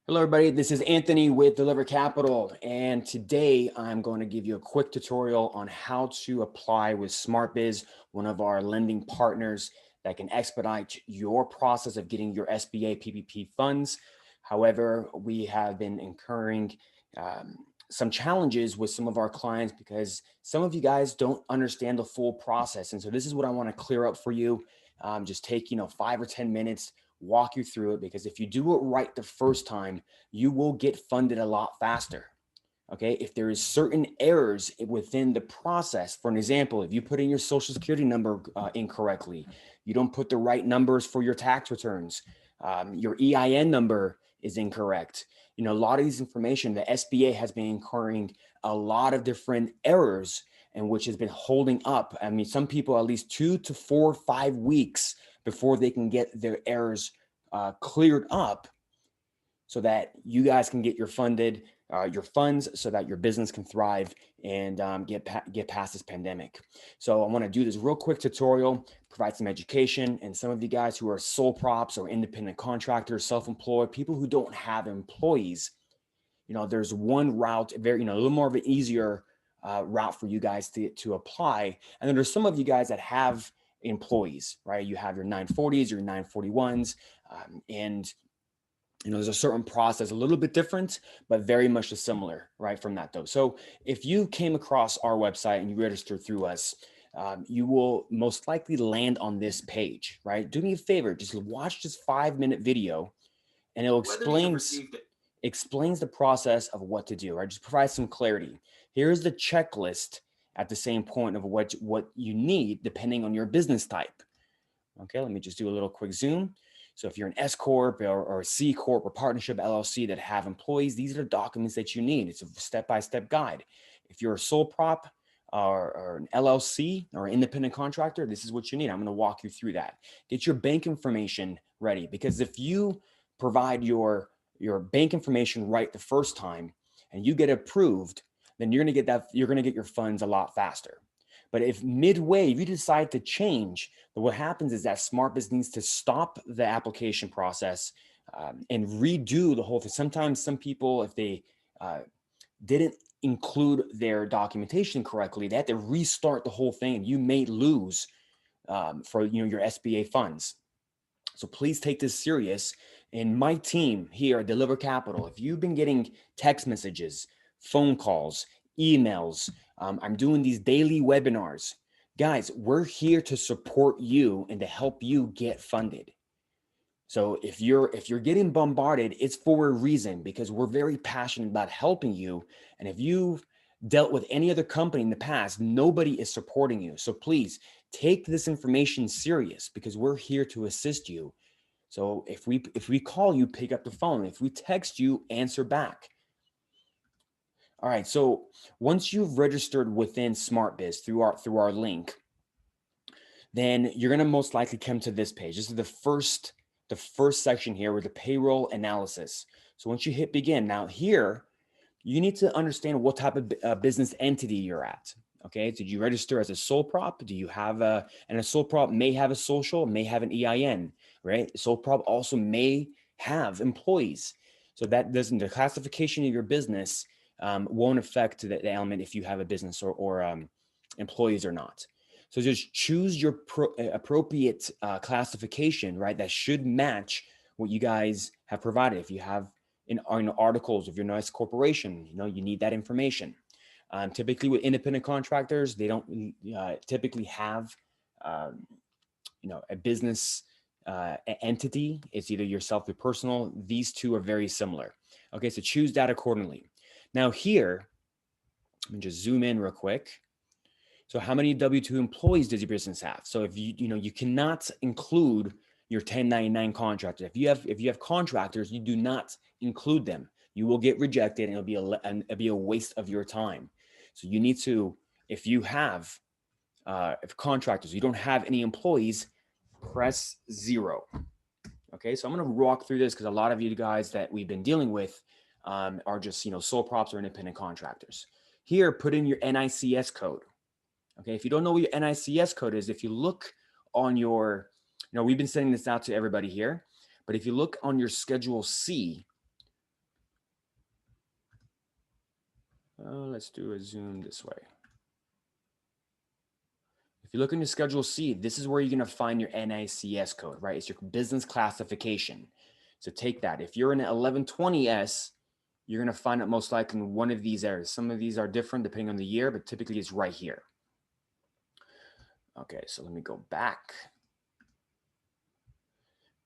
Hello, everybody. This is Anthony with Deliver Capital, and today I'm going to give you a quick tutorial on how to apply with SmartBiz, one of our lending partners that can expedite your process of getting your SBA PPP funds. However, we have been incurring some challenges with some of our clients because some of you guys don't understand the full process. And so this is what I want to clear up for you. Just take 5 or 10 minutes, walk you through it, because if you do it right the first time, you will get funded a lot faster. Okay, if there is certain errors within the process, for an example, if you put in your social security number incorrectly, you don't put the right numbers for your tax returns, your EIN number is incorrect. A lot of these information, the SBA has been incurring a lot of different errors, and which has been holding up. I mean, some people at least 2 to 4, 5 weeks before they can get their errors cleared up, so that you guys can get your funds so that your business can thrive and get past this pandemic. So I want to do this real quick tutorial, provide some education, and some of you guys who are sole props or independent contractors, self-employed, people who don't have employees, there's one route, a little more of an easier route for you guys to apply. And then there's some of you guys that have employees, right? You have your 940s, your 941s, and there's a certain process, a little bit different, but very much similar, right, from that though. So if you came across our website and you registered through us, you will most likely land on this page, right? Do me a favor, just watch this 5-minute video and it'll explains the process of what to do, right? Just provide some clarity. Here's the checklist at the same point of what you need depending on your business type. Okay, let me just do a little quick zoom. So if you're an S Corp or a C Corp or partnership LLC that have employees, these are the documents that you need. It's a step-by-step guide. If you're a sole prop or an LLC or an independent contractor, this is what you need. I'm going to walk you through that. Get your bank information ready, because if you provide your bank information right the first time and you get approved, then you're going to get your funds a lot faster. But if midway you decide to change, then what happens is that SmartBiz needs to stop the application process and redo the whole thing. Sometimes some people, if they didn't include their documentation correctly, they have to restart the whole thing. You may lose for your SBA funds. So please take this serious. And my team here at Deliver Capital, if you've been getting text messages, phone calls, emails, I'm doing these daily webinars. Guys, we're here to support you and to help you get funded. So if you're getting bombarded, it's for a reason, because we're very passionate about helping you. And if you've dealt with any other company in the past, nobody is supporting you. So please take this information serious, because we're here to assist you. So if we call you, pick up the phone. If we text you, answer back. All right, so once you've registered within SmartBiz through our link, then you're going to most likely come to this page. This is the first section here with the payroll analysis. So once you hit begin, now here, you need to understand what type of business entity you're at. Okay, did you register as a sole prop? Do you have and a sole prop may have a social, may have an EIN, right? A sole prop also may have employees. So that doesn't, the classification of your business won't affect the element if you have a business or employees or not. So just choose your appropriate classification, right? That should match what you guys have provided. If you have in articles, if you're an S corporation, you need that information. Typically with independent contractors, they don't typically have, a business entity. It's either yourself or personal. These two are very similar. Okay, so choose that accordingly. Now here, let me just zoom in real quick. So how many W-2 employees does your business have? So if you cannot include your 1099 contractor. If you have contractors, you do not include them. You will get rejected, and it'll be a waste of your time. So you need to, if you have if contractors, you don't have any employees, press 0. Okay, so I'm going to walk through this because a lot of you guys that we've been dealing with are just sole props or independent contractors. Here, put in your NICS code. Okay, if you don't know what your NICS code is, if you look on your, we've been sending this out to everybody here, but if you look on your Schedule C, Let's do a Zoom this way. If you look in your Schedule C, this is where you're going to find your NAICS code, right? It's your business classification. So take that. If you're in an 1120S, you're going to find it most likely in one of these areas. Some of these are different depending on the year, but typically it's right here. Okay, so let me go back.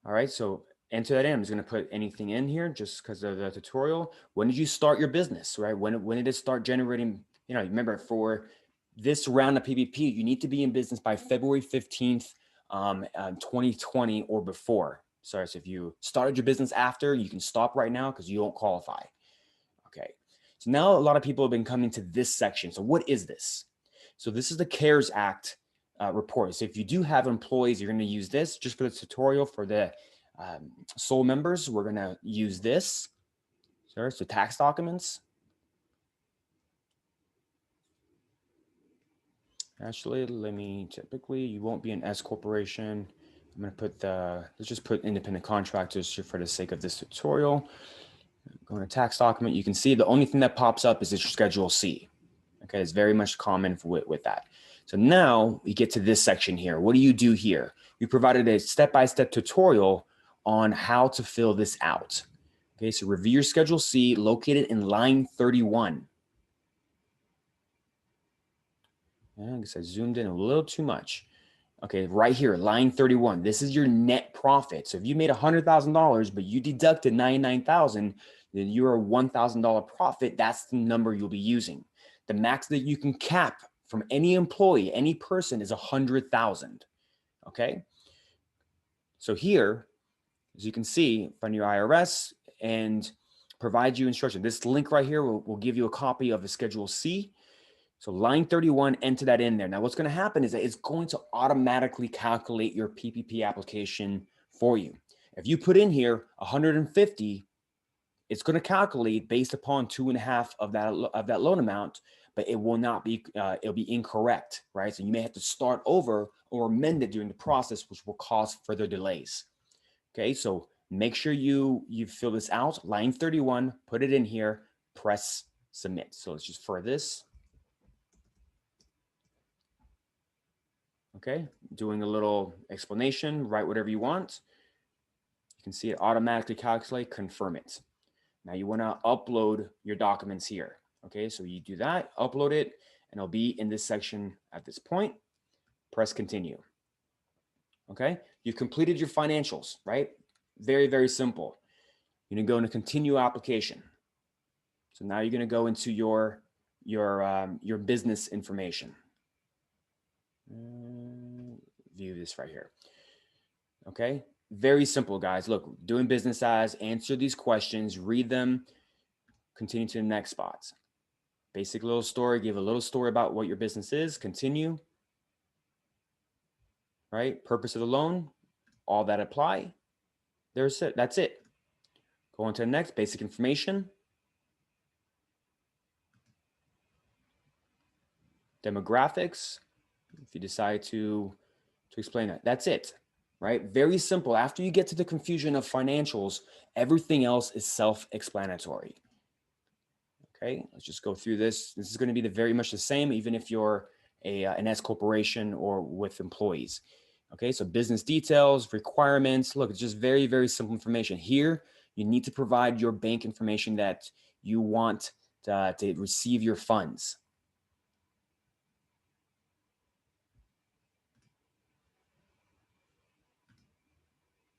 All right, so enter that in. I'm just going to put anything in here just because of the tutorial. When did you start your business, right? When did it start generating, remember for this round of PPP, you need to be in business by February 15th, 2020 or before. Sorry, so if you started your business after, you can stop right now because you won't qualify. Okay, so now a lot of people have been coming to this section. So what is this? So this is the CARES Act report. So if you do have employees, you're going to use this. Just for the tutorial for the sole members, we're going to use this. So tax documents. Actually, typically you won't be an S corporation. I'm going to put let's just put independent contractors for the sake of this tutorial. Going to tax document, you can see the only thing that pops up is your Schedule C. Okay, it's very much common with that. So now we get to this section here. What do you do here? We provided a step-by-step tutorial on how to fill this out. Okay, so review your Schedule C located in line 31. I guess I zoomed in a little too much. Okay, right here, line 31. This is your net profit. So if you made $100,000, but you deducted $99,000, then you're a $1,000 profit. That's the number you'll be using. The max that you can cap from any employee, any person, is 100,000. Okay. So here, as you can see, find your IRS and provide you instruction. This link right here will give you a copy of the Schedule C. So line 31, enter that in there. Now what's going to happen is that it's going to automatically calculate your PPP application for you. If you put in here 150, it's going to calculate based upon 2.5 of that loan amount, but it will not be, it'll be incorrect, right? So you may have to start over or amend it during the process, which will cause further delays. Okay, so make sure you fill this out, line 31, put it in here, press submit. So let's just for this. Okay, doing a little explanation, write whatever you want. You can see it automatically calculate, confirm it. Now you want to upload your documents here. Okay, so you do that, upload it, and it'll be in this section at this point. Press continue. Okay, you've completed your financials, right? Very, very simple. You're going to go into continue application. So now you're going to go into your business information. View this right here. Okay, very simple, guys. Look, doing business as, answer these questions, read them, continue to the next spots. Basic little story, give a little story about what your business is, continue. Right, purpose of the loan, all that apply. There's it, that's it. Go on to the next, basic information. Demographics, if you decide to explain that, that's it. Right? Very simple. After you get to the confusion of financials, everything else is self-explanatory. Okay, let's just go through this. This is going to be very much the same, even if you're an S corporation or with employees. Okay, so business details, requirements. Look, it's just very, very simple information. Here, you need to provide your bank information that you want to receive your funds.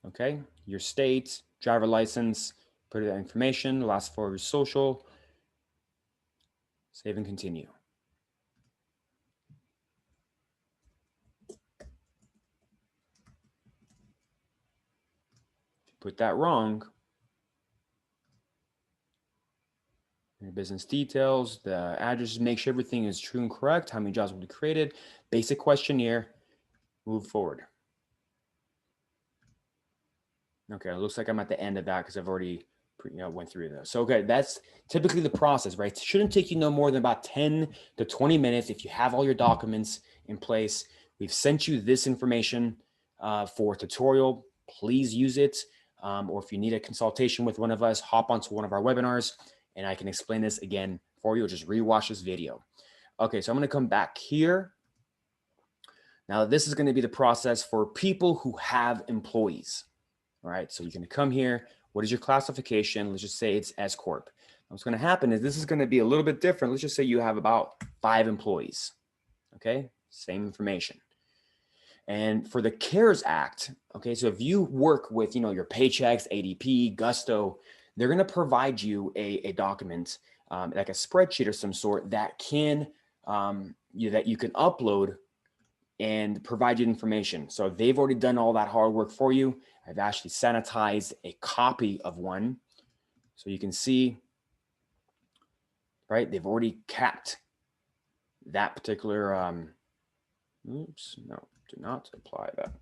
Okay, your state, driver license, put that information, last four of your social, save and continue. If you put that wrong, your business details, the addresses, make sure everything is true and correct, how many jobs will be created, basic questionnaire, move forward. Okay, it looks like I'm at the end of that because I've already went through this. So, okay, that's typically the process, right? It shouldn't take you no more than about 10 to 20 minutes if you have all your documents in place. We've sent you this information for a tutorial. Please use it. Or if you need a consultation with one of us, hop onto one of our webinars and I can explain this again for you, or just rewatch this video. Okay, so I'm going to come back here. Now, this is going to be the process for people who have employees. All right, so you're going to come here. What is your classification? Let's just say it's S Corp. What's going to happen is this is going to be a little bit different. Let's just say you have about 5 employees. Okay, same information. And for the CARES Act, okay, so if you work with, your Paychex, ADP, Gusto, they're going to provide you a document, like a spreadsheet or some sort that can, that you can upload and provide you information. So they've already done all that hard work for you. I've actually sanitized a copy of one. So you can see, right, they've already capped that particular, oops, no, do not apply that.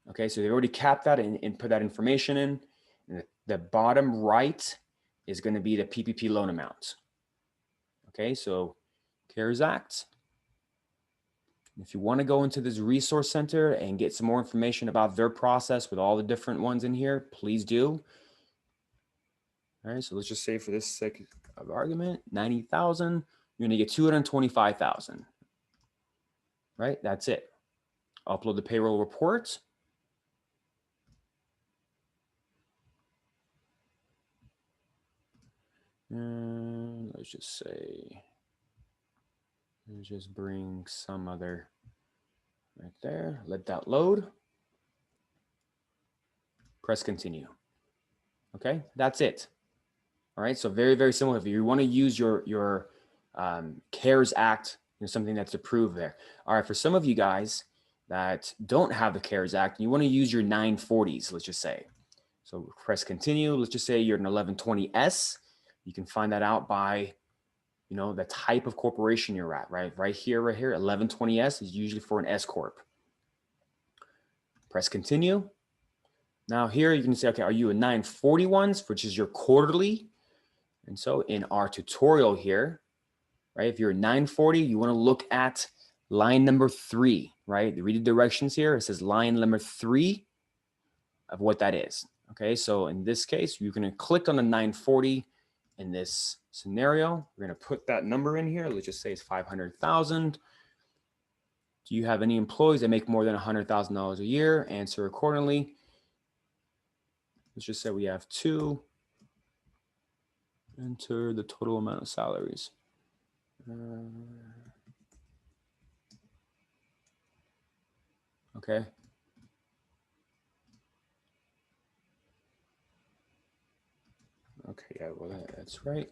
Okay, so they've already capped that and put that information in. And the bottom right is going to be the PPP loan amount. Okay, so CARES Act. If you want to go into this resource center and get some more information about their process with all the different ones in here, please do. All right, so let's just say for this sake of argument, 90,000, you're going to get 225,000. Right, that's it. Upload the payroll report. And let's just say, let's just bring some other right there. Let that load. Press continue. Okay, that's it. All right, so very, very similar. If you want to use your CARES Act, something that's approved there. All right, for some of you guys that don't have the CARES Act, you want to use your 940s, let's just say. So press continue. Let's just say you're an 1120S. You can find that out by, the type of corporation you're at, right? Right here, 1120S is usually for an S Corp. Press continue. Now here you can say, okay, are you a 941s, which is your quarterly? And so in our tutorial here, right, if you're a 940, you want to look at line number 3, right? Read the directions here. It says line number 3 of what that is. Okay, so in this case, you're going to click on the 940. In this scenario, we're going to put that number in here. Let's just say it's 500,000. Do you have any employees that make more than $100,000 a year? Answer accordingly. Let's just say we have 2. Enter the total amount of salaries. Okay. Okay, yeah, well, that's right.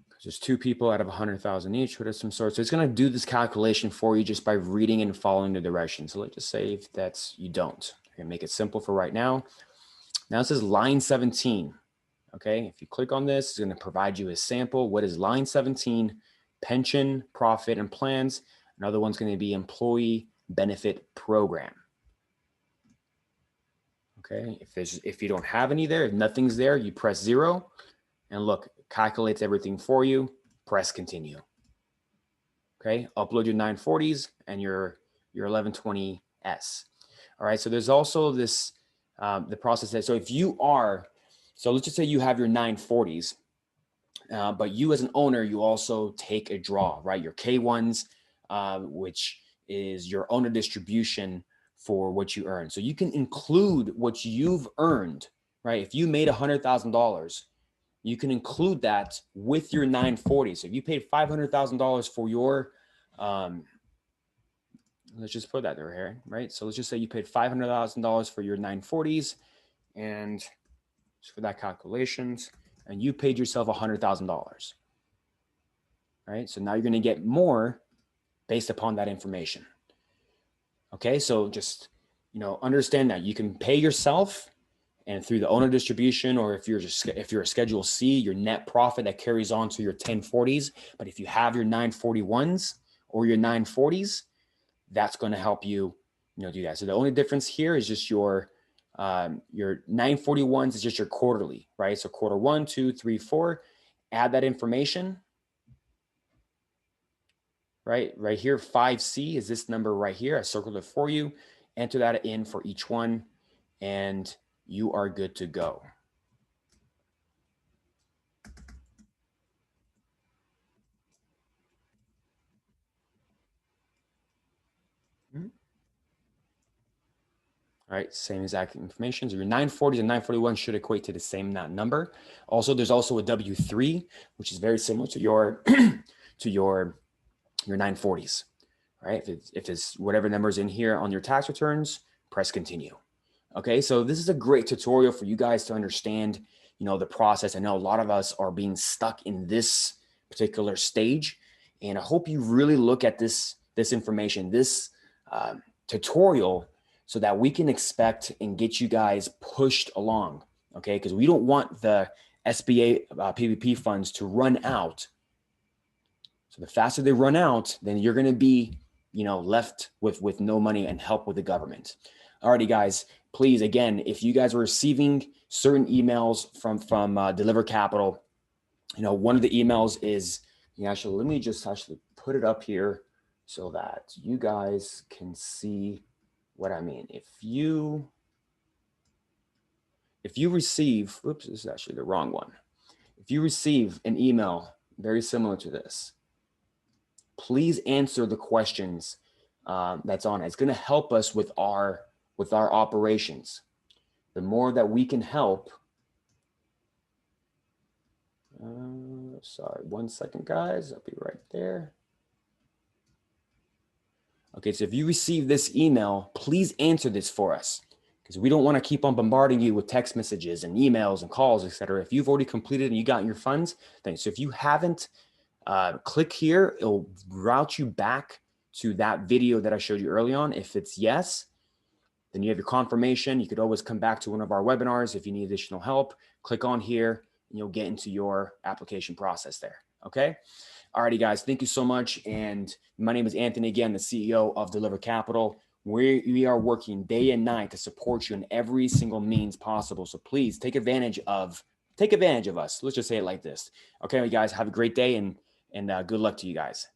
Because there's 2 people out of 100,000 each, what is some sort. So it's going to do this calculation for you just by reading and following the directions. So let's just say if that's, you don't. I'm going to make it simple for right now. Now it says line 17. Okay, if you click on this, it's going to provide you a sample. What is line 17? Pension, profit, and plans. Another one's going to be employee benefit program. Okay, if you don't have any there, if nothing's there, you press 0, and look, it calculates everything for you. Press continue. Okay, upload your 940s and your 1120S. All right, so there's also this the process that, so if you are, so let's just say you have your 940s, but you as an owner, you also take a draw, right? Your K1s, which is your owner distribution for what you earn. So you can include what you've earned, right? If you made $100,000, you can include that with your 940. So if you paid $500,000 for your, let's just put that there here, right? So let's just say you paid $500,000 for your 940s, and for that calculations, and you paid yourself $100,000, right? So now you're going to get more based upon that information. Okay, so just, understand that you can pay yourself, and through the owner distribution, or if you're a Schedule C, your net profit that carries on to your 1040s. But if you have your 941s or your 940s, that's going to help you, do that. So the only difference here is just your 941s is just your quarterly, right? So quarter 1, 2, 3, 4, add that information. Right here, 5C is this number right here. I circled it for you. Enter that in for each one, and you are good to go. All right, same exact information. So your 940s and 941 should equate to the same number. Also, there's also a W-3, which is very similar to your to your 940s. All right, if it's whatever numbers in here on your tax returns, press continue. Okay, so this is a great tutorial for you guys to understand, the process. I know a lot of us are being stuck in this particular stage, and I hope you really look at this information, this tutorial, so that we can expect and get you guys pushed along. Okay, because we don't want the SBA PPP funds to run out. So the faster they run out, then you're going to be, left with no money and help with the government. Alrighty, guys. Please, again, if you guys are receiving certain emails from Deliver Capital, one of the emails is, let me just put it up here so that you guys can see what I mean. If you receive, oops, this is actually the wrong one. If you receive an email very similar to this, please answer the questions that's on it. It's going to help us with our operations. The more that we can help, sorry, 1 second, guys. I'll be right there. Okay, so if you receive this email, please answer this for us, because we don't want to keep on bombarding you with text messages and emails and calls, etc. If you've already completed and you got your funds, thanks. So if you haven't, click here. It'll route you back to that video that I showed you early on. If it's yes, then you have your confirmation. You could always come back to one of our webinars if you need additional help. Click on here and you'll get into your application process there. Okay. Alrighty, guys. Thank you so much. And my name is Anthony, again, the CEO of Deliver Capital. We are working day and night to support you in every single means possible. So please take advantage of us. Let's just say it like this. Okay, you guys, have a great day and good luck to you guys.